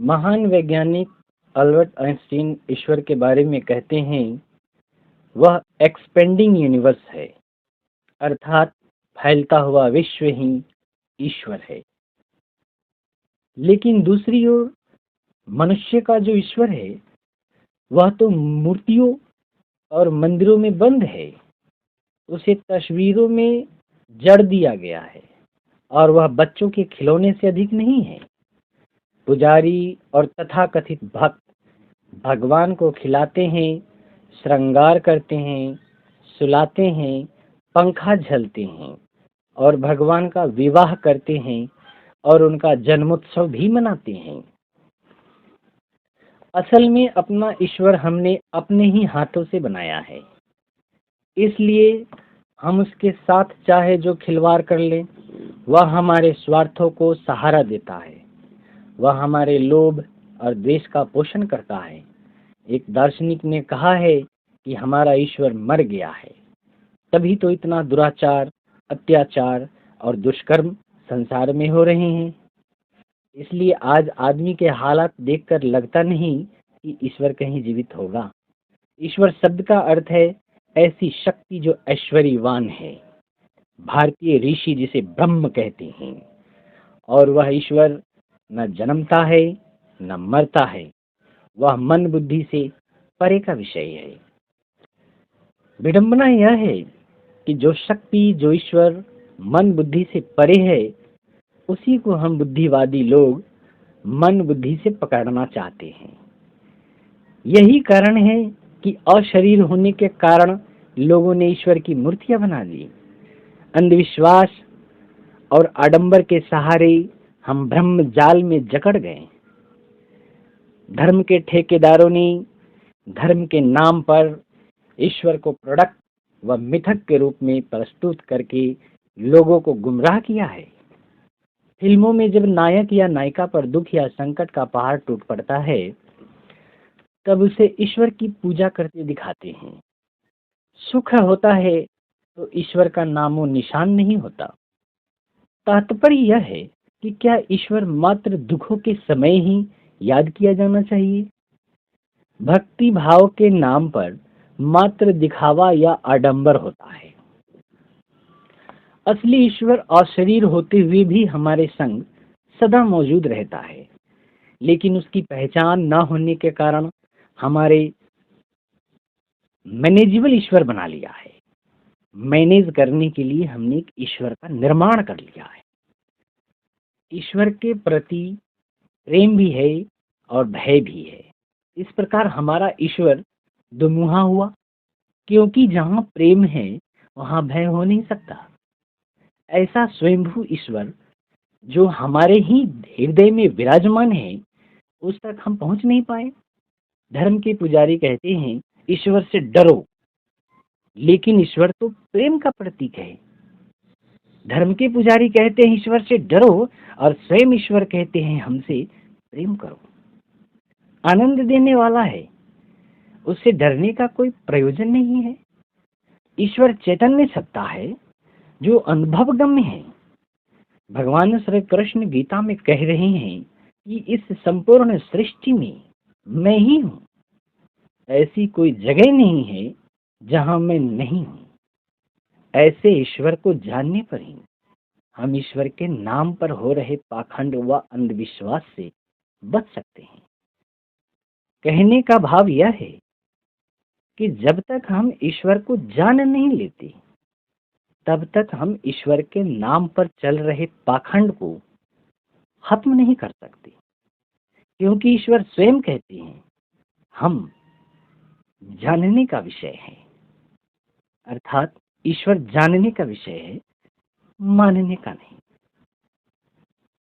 महान वैज्ञानिक Albert Einstein ईश्वर के बारे में कहते हैं, वह एक्सपेंडिंग यूनिवर्स है, अर्थात फैलता हुआ विश्व ही ईश्वर है। लेकिन दूसरी ओर मनुष्य का जो ईश्वर है वह तो मूर्तियों और मंदिरों में बंद है। उसे तस्वीरों में जड़ दिया गया है और वह बच्चों के खिलौने से अधिक नहीं है। पुजारी और तथाकथित भक्त भगवान को खिलाते हैं, श्रृंगार करते हैं, सुलाते हैं, पंखा झलते हैं और भगवान का विवाह करते हैं और उनका जन्मोत्सव भी मनाते हैं। असल में अपना ईश्वर हमने अपने ही हाथों से बनाया है, इसलिए हम उसके साथ चाहे जो खिलवाड़ कर लें, वह हमारे स्वार्थों को सहारा देता है। वह हमारे लोभ और द्वेष का पोषण करता है। एक दार्शनिक ने कहा है कि हमारा ईश्वर मर गया है, तभी तो इतना दुराचार, अत्याचार और दुष्कर्म संसार में हो रहे हैं। इसलिए आज आदमी के हालात देखकर लगता नहीं कि ईश्वर कहीं जीवित होगा। ईश्वर शब्द का अर्थ है ऐसी शक्ति जो ऐश्वर्यवान है। भारतीय ऋषि जिसे ब्रह्म कहते हैं, और वह ईश्वर न जन्मता है न मरता है। वह मन बुद्धि से परे का विषय है। विडंबना यह है कि जो शक्ति, जो ईश्वर मन बुद्धि से परे है, उसी को हम बुद्धिवादी लोग मन बुद्धि से पकड़ना चाहते हैं। यही कारण है कि अशरीर होने के कारण लोगों ने ईश्वर की मूर्तियां बना ली। अंधविश्वास और आडंबर के सहारे हम ब्रह्म जाल में जकड़ गए। धर्म के ठेकेदारों ने धर्म के नाम पर ईश्वर को प्रोडक्ट व मिथक के रूप में प्रस्तुत करके लोगों को गुमराह किया है। फिल्मों में जब नायक या नायिका पर दुख या संकट का पहाड़ टूट पड़ता है, तब उसे ईश्वर की पूजा करते दिखाते हैं। सुख होता है तो ईश्वर का नामो निशान नहीं होता। तात्पर्य यह है कि क्या ईश्वर मात्र दुखों के समय ही याद किया जाना चाहिए? भक्ति भाव के नाम पर मात्र दिखावा या आडंबर होता है। असली ईश्वर अशरीर होते हुए भी हमारे संग सदा मौजूद रहता है, लेकिन उसकी पहचान न होने के कारण हमारे मैनेजेबल ईश्वर बना लिया है। मैनेज करने के लिए हमने एक ईश्वर का निर्माण कर लिया है। ईश्वर के प्रति प्रेम भी है और भय भी है। इस प्रकार हमारा ईश्वर दुमुहा हुआ, क्योंकि जहाँ प्रेम है वहाँ भय हो नहीं सकता। ऐसा स्वयंभू ईश्वर जो हमारे ही हृदय में विराजमान है, उस तक हम पहुंच नहीं पाए। धर्म के पुजारी कहते हैं ईश्वर से डरो, लेकिन ईश्वर तो प्रेम का प्रतीक है। धर्म के पुजारी कहते हैं ईश्वर से डरो, और स्वयं ईश्वर कहते हैं हमसे प्रेम करो। आनंद देने वाला है, उससे डरने का कोई प्रयोजन नहीं है। ईश्वर चैतन्य सत्ता है जो अनुभवगम्य है। भगवान श्री कृष्ण गीता में कह रहे हैं कि इस संपूर्ण सृष्टि में मैं ही हूँ, ऐसी कोई जगह नहीं है जहां मैं नहीं हूँ। ऐसे ईश्वर को जानने पर ही हम ईश्वर के नाम पर हो रहे पाखंड व अंधविश्वास से बच सकते हैं। कहने का भाव यह है कि जब तक हम ईश्वर को जान नहीं लेते, तब तक हम ईश्वर के नाम पर चल रहे पाखंड को खत्म नहीं कर सकते, क्योंकि ईश्वर स्वयं कहते हैं हम जानने का विषय है। अर्थात ईश्वर जानने का विषय है, मानने का नहीं।